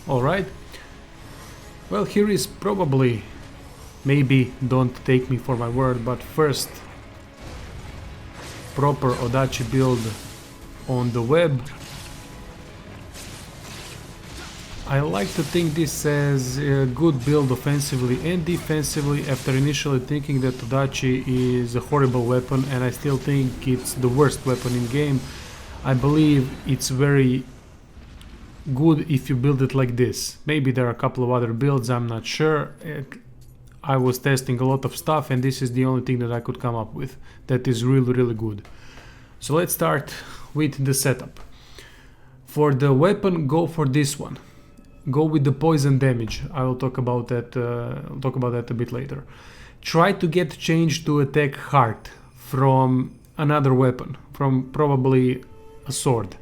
Alright. Well, here is probably, maybe don't take me for my word, but first proper Odachi build on the web. I like to think this as a good build offensively and defensively after initially thinking that Odachi is a horrible weapon, and I still think it's the worst weapon in game. I believe it's very good if you build it like this. Maybe there are a couple of other builds, I'm not sure. I was testing a lot of stuff and this is the only thing that I could come up with that is really good. So let's start with the setup. For the weapon, go for this one. Go with the poison damage. I will talk about that. A bit later. Try to get change to attack hard from another weapon, from probably a sword.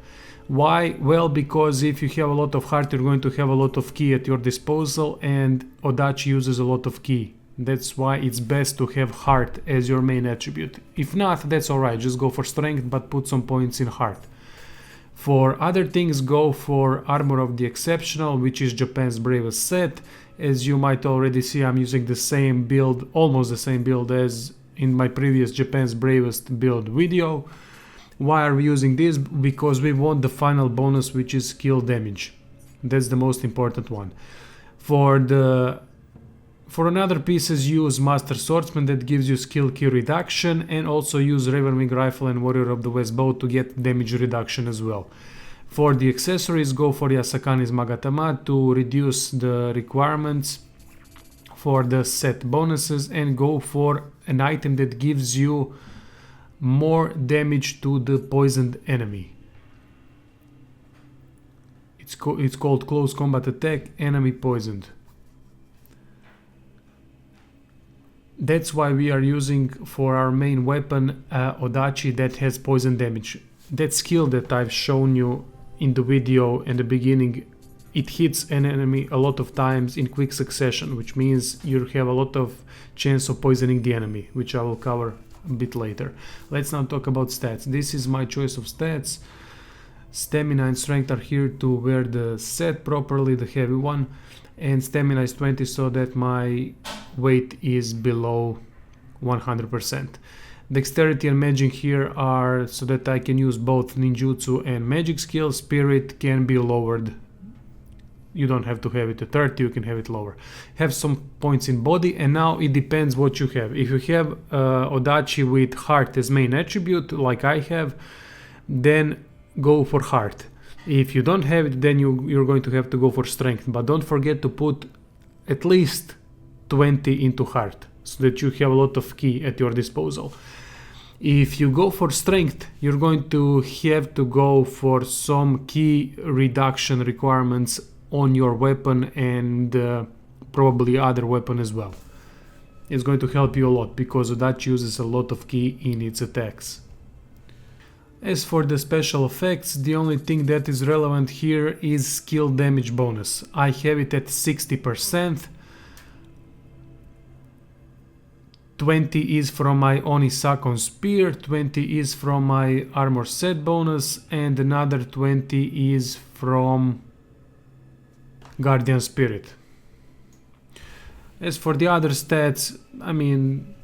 Why? Well, because if you have a lot of heart, you're going to have a lot of ki at your disposal, and Odachi uses a lot of ki. That's why it's best to have heart as your main attribute. If not, that's alright, just go for strength, but put some points in heart. For other things, go for Armor of the Exceptional, which is Japan's bravest set. As you might already see, I'm using the same build, almost the same build as in my previous Japan's bravest build video. Why are we using this? Because we want the final bonus, which is skill damage. That's the most important one. For another pieces, use Master Swordsman, that gives you skill ki reduction, and also use Ravenwing Rifle and Warrior of the West Bow to get damage reduction as well. For the accessories, go for Yasakani's Magatama to reduce the requirements for the set bonuses, and go for an item that gives you more damage to the poisoned enemy. It's called Close Combat Attack, Enemy Poisoned. That's why we are using for our main weapon Odachi that has poison damage. That skill that I've shown you in the video in the beginning, it hits an enemy a lot of times in quick succession, which means you have a lot of chance of poisoning the enemy, which I will cover a bit later. Let's now talk about stats. This is my choice of stats. Stamina and strength are here to wear the set properly, the heavy one, and stamina is 20 so that my weight is below 100%. Dexterity and magic here are so that I can use both ninjutsu and magic skills. Spirit can be lowered. You don't have to have it at 30, you can have it lower. Have some points in body, and now it depends what you have. If you have Odachi with heart as main attribute, like I have, then go for heart. If you don't have it, then you're going to have to go for strength, but don't forget to put at least 20 into heart, so that you have a lot of ki at your disposal. If you go for strength, you're going to have to go for some ki reduction requirements on your weapon and probably other weapon as well. It's going to help you a lot because Odachi uses a lot of ki in its attacks. As for the special effects, the only thing that is relevant here is skill damage bonus. I have it at 60%. 20 is from my Onisakon Spear, 20 is from my armor set bonus, and another 20 is from Guardian Spirit. As for the other stats, I mean,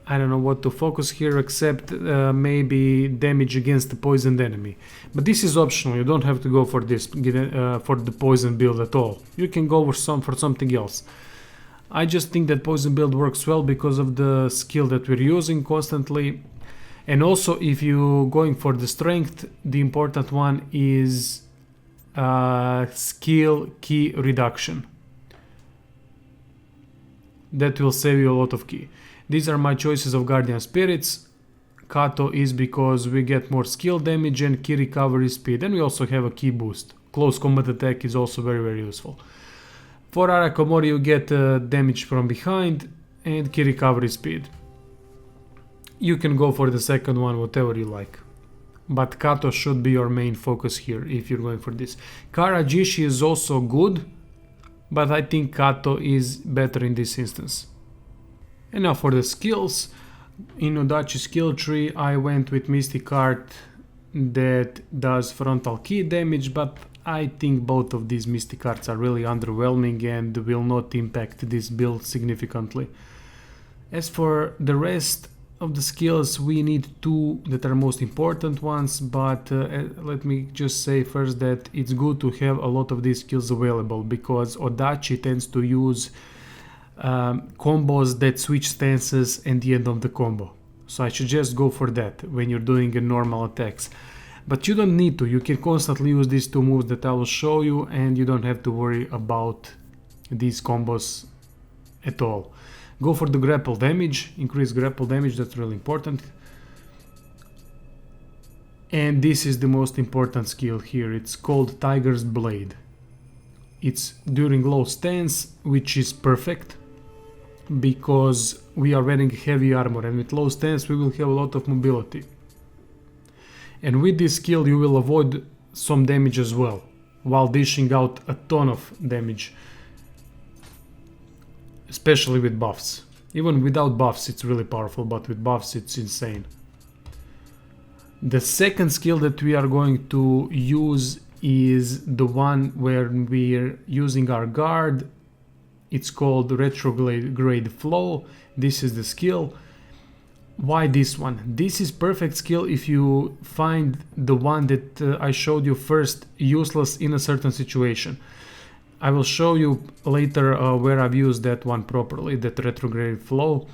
I don't know what to focus here except maybe damage against the poisoned enemy. But this is optional, you don't have to go for this for the poison build at all. You can go for something else. I just think that poison build works well because of the skill that we're using constantly. And also if you're going for the strength, the important one is skill ki reduction. That will save you a lot of ki. These are my choices of Guardian Spirits. Kato is because we get more skill damage and ki recovery speed, and we also have a ki boost. Close combat attack is also very useful. For Arakomori you get damage from behind and ki recovery speed. You can go for the second one, whatever you like. But Kato should be your main focus here if you're going for this. Karajishi is also good, but I think Kato is better in this instance. And now for the skills. In Odachi skill tree I went with Mystic Art that does frontal ki damage, but I think both of these mystic cards are really underwhelming and will not impact this build significantly. As for the rest of the skills, we need two that are most important ones, but let me just say first that it's good to have a lot of these skills available, because Odachi tends to use combos that switch stances at the end of the combo. So I should just go for that when you're doing a normal attacks. But you don't need to, you can constantly use these two moves that I will show you, and you don't have to worry about these combos at all. Go for the grapple damage, increase grapple damage, that's really important. And this is the most important skill here, it's called Tiger's Blade. It's during low stance, which is perfect, because we are wearing heavy armor, and with low stance we will have a lot of mobility. And with this skill you will avoid some damage as well, while dishing out a ton of damage. Especially with buffs. Even without buffs it's really powerful, but with buffs it's insane. The second skill that we are going to use is the one where we're using our guard. It's called Retrograde Flow. This is the skill. Why this one? This is perfect skill if you find the one that I showed you first useless in a certain situation. I will show you later where I've used that one properly, that Retrograde Flow.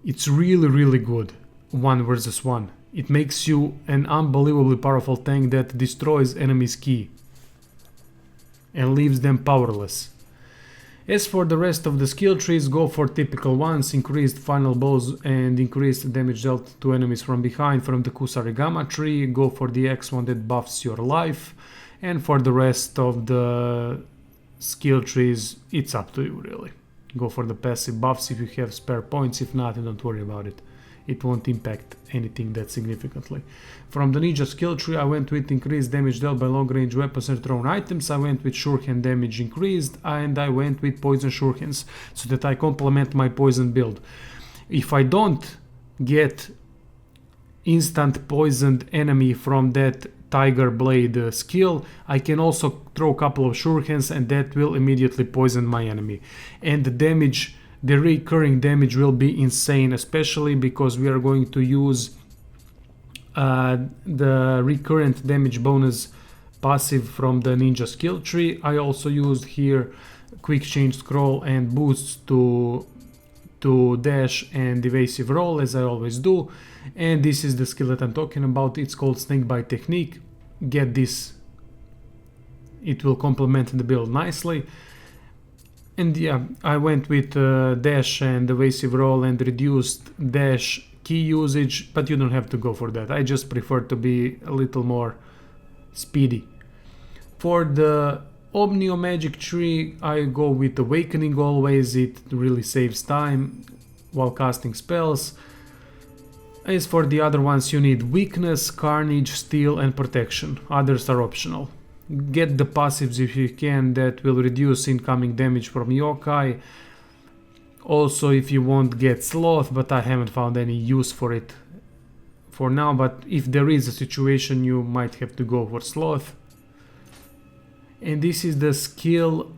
It's really good, 1 versus 1. It makes you an unbelievably powerful tank that destroys enemies' ki and leaves them powerless. As for the rest of the skill trees, go for typical ones, increased final blows and increased damage dealt to enemies from behind from the Kusarigama tree. Go for the X one that buffs your life, and for the rest of the skill trees, it's up to you really. Go for the passive buffs if you have spare points, if not, don't worry about it. It won't impact anything that significantly. From the ninja skill tree, I went with increased damage dealt by long range weapons and thrown items. I went with shuriken damage increased, and I went with poison shurikens so that I complement my poison build. If I don't get instant poisoned enemy from that Tiger Blade skill, I can also throw a couple of shurikens and that will immediately poison my enemy. And the damage, the recurring damage will be insane, especially because we are going to use the recurrent damage bonus passive from the ninja skill tree. I also used here quick change scroll and boosts to dash and evasive roll, as I always do. And this is the skill that I'm talking about. It's called snake bite technique. Get this, it will complement the build nicely. And yeah, I went with dash and evasive roll and reduced dash key usage, but you don't have to go for that. I just prefer to be a little more speedy. For the Omnio magic tree, I go with awakening always. It really saves time while casting spells. As for the other ones, you need weakness, carnage, steel and protection. Others are optional. Get the passives if you can, that will reduce incoming damage from yokai. Also, if you want, get sloth, but I haven't found any use for it for now. But if there is a situation, you might have to go for sloth. And this is the skill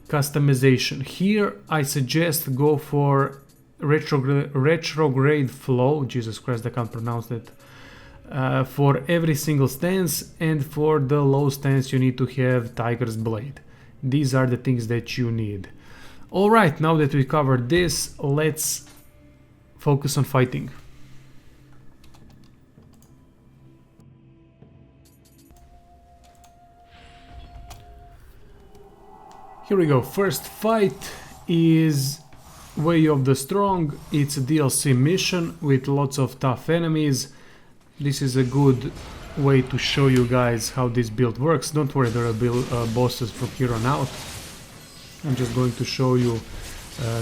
customization. Here I suggest go for retrograde flow. Jesus Christ, I can't pronounce that. For every single stance, and for the low stance you need to have Tiger's Blade. These are the things that you need. Alright, now that we covered this, let's focus on fighting. Here we go. First fight is Way of the Strong. It's a DLC mission with lots of tough enemies. This is a good way to show you guys how this build works. Don't worry, there are bosses from here on out. I'm just going to show you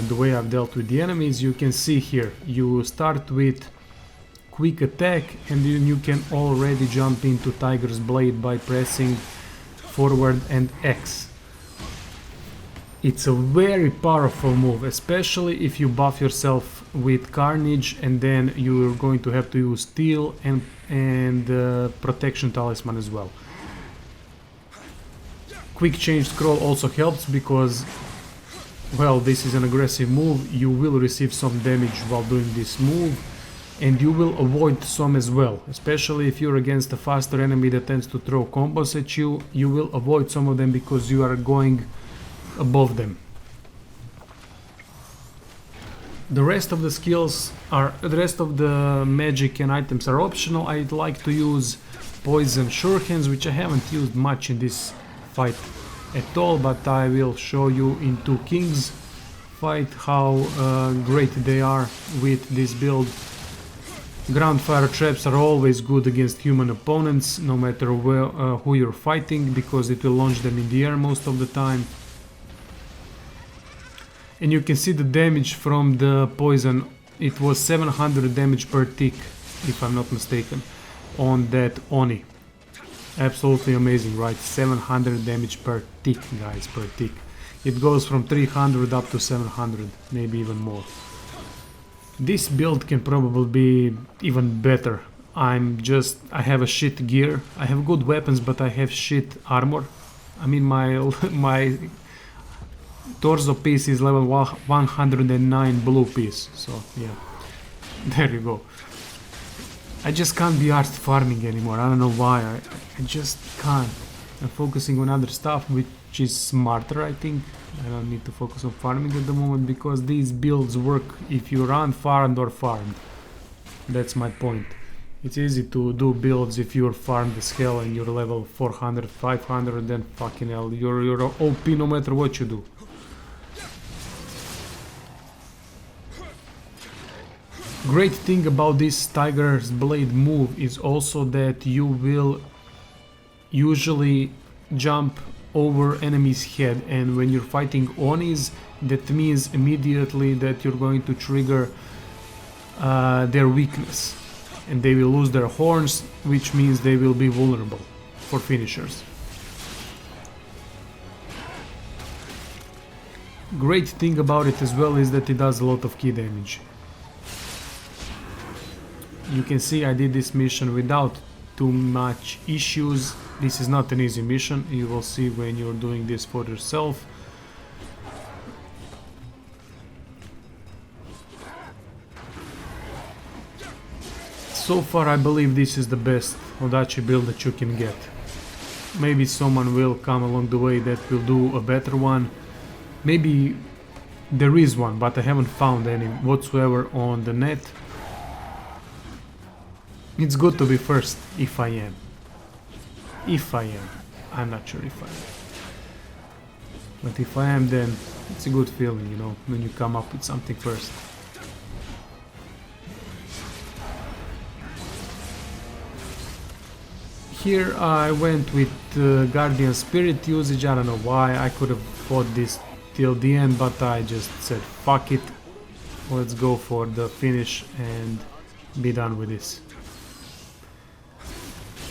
the way I've dealt with the enemies. You can see here, you start with quick attack and then you can already jump into Tiger's Blade by pressing forward and X. It's a very powerful move, especially if you buff yourself with Carnage, and then you're going to have to use Steel and Protection Talisman as well. Quick change scroll also helps because, well, this is an aggressive move. You will receive some damage while doing this move, and you will avoid some as well, especially if you're against a faster enemy that tends to throw combos at you. You will avoid some of them because you are going above them. The rest of the skills are, the rest of the magic and items are optional. I'd like to use poison sure hands, which I haven't used much in this fight at all, but I will show you in Two Kings fight how great they are with this build. Ground fire traps are always good against human opponents, no matter who you're fighting, because it will launch them in the air most of the time. And you can see the damage from the poison. It was 700 damage per tick, if I'm not mistaken, on that Oni. Absolutely amazing, right? 700 damage per tick, guys, per tick. It goes from 300 up to 700, maybe even more. This build can probably be even better. I have a shit gear. I have good weapons, but I have shit armor. I mean, my torso piece is level 109 blue piece, so yeah, there you go. I just can't be arsed farming anymore. I don't know why. I just can't. I'm focusing on other stuff, which is smarter, I think. I don't need to focus on farming at the moment because these builds work if you're unfarmed or farmed. That's my point. It's easy to do builds if you're farmed as hell and you're level 400, 500, then fucking hell, you're OP no matter what you do. Great thing about this Tiger's Blade move is also that you will usually jump over enemy's head, and when you're fighting Onis, that means immediately that you're going to trigger their weakness, and they will lose their horns, which means they will be vulnerable for finishers. Great thing about it as well is that it does a lot of key damage. You can see I did this mission without too much issues. This is not an easy mission, you will see when you're doing this for yourself. So far I believe this is the best Odachi build that you can get. Maybe someone will come along the way that will do a better one. Maybe there is one, but I haven't found any whatsoever on the net. It's good to be first, if I am. If I am. I'm not sure if I am. But if I am, then it's a good feeling, you know, when you come up with something first. Here I went with Guardian Spirit usage. I don't know why. I could have fought this till the end, but I just said fuck it. Let's go for the finish and be done with this.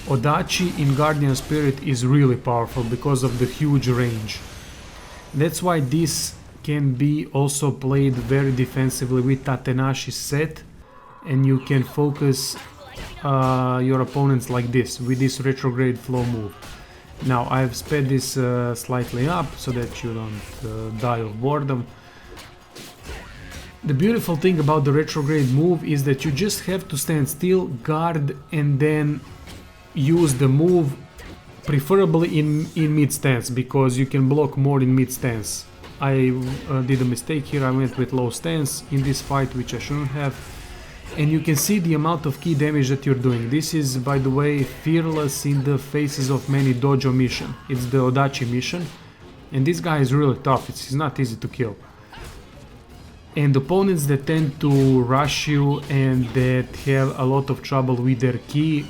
Odachi in Guardian Spirit is really powerful because of the huge range. That's why this can be also played very defensively with Tatenashi's set, and you can focus your opponents like this, with this retrograde flow move. Now I've sped this slightly up so that you don't die of boredom. The beautiful thing about the retrograde move is that you just have to stand still, guard, and then use the move, preferably in mid stance, because you can block more in mid stance. I did a mistake here. I went with low stance in this fight, which I shouldn't have. And you can see the amount of key damage that you're doing. This is, by the way, fearless in the faces of many dojo mission. It's the Odachi mission, and this guy is really tough. It's not easy to kill. And opponents that tend to rush you and that have a lot of trouble with their ki,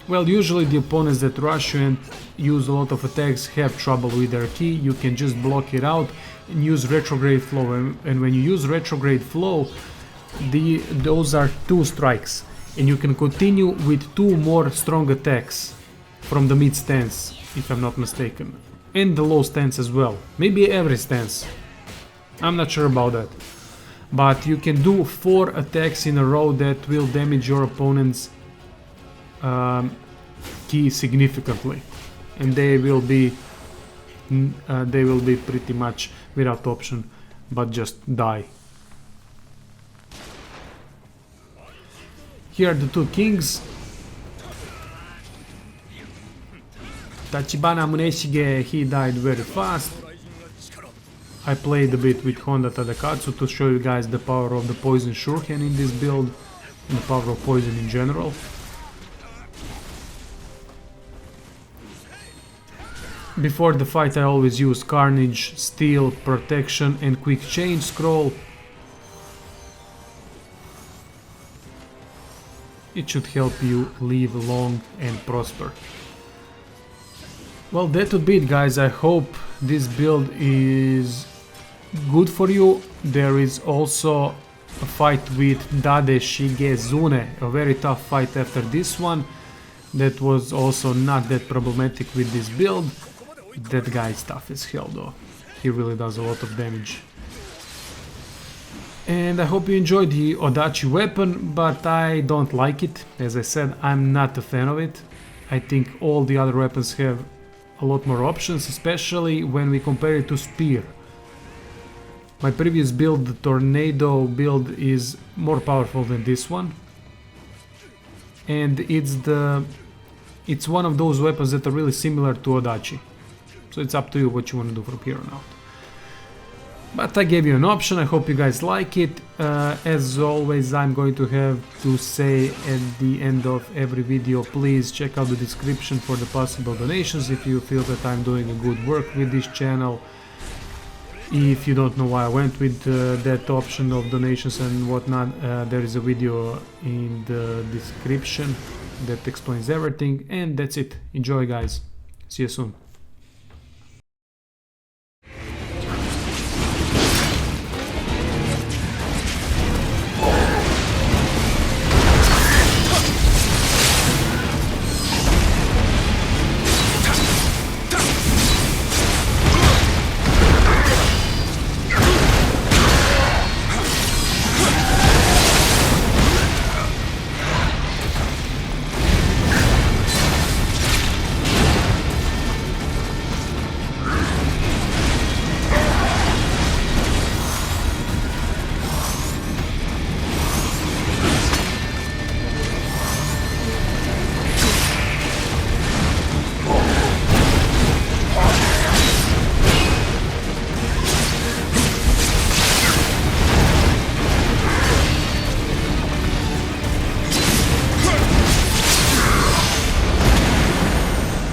well, usually the opponents that rush you and use a lot of attacks have trouble with their ki. You can just block it out and use retrograde flow. And when you use retrograde flow, those are 2 strikes. And you can continue with 2 more strong attacks from the mid stance, if I'm not mistaken. And the low stance as well. Maybe every stance. I'm not sure about that. But you can do 4 attacks in a row that will damage your opponent's ki significantly, and they will be they will be pretty much without option, but just die. Here are the two kings. Tachibana Muneshige, he died very fast. I played a bit with Honda Tadakatsu to show you guys the power of the poison shuriken in this build, and the power of poison in general. Before the fight I always use Carnage, Steel, Protection and Quick Change Scroll. It should help you live long and prosper. Well, that would be it, guys. I hope this build is good for you. There is also a fight with Dade Shigezune, a very tough fight after this one. That was also not that problematic with this build. That guy is tough as hell though. He really does a lot of damage. And I hope you enjoyed the Odachi weapon, but I don't like it. As I said, I'm not a fan of it. I think all the other weapons have a lot more options, especially when we compare it to Spear. My previous build, the Tornado build, is more powerful than this one. And it's one of those weapons that are really similar to Odachi. So it's up to you what you want to do from here on out. But I gave you an option, I hope you guys like it. As always, I'm going to have to say at the end of every video, please check out the description for the possible donations if you feel that I'm doing a good work with this channel. If you don't know why I went with that option of donations and whatnot, there is a video in the description that explains everything. And that's it. Enjoy, guys. See you soon.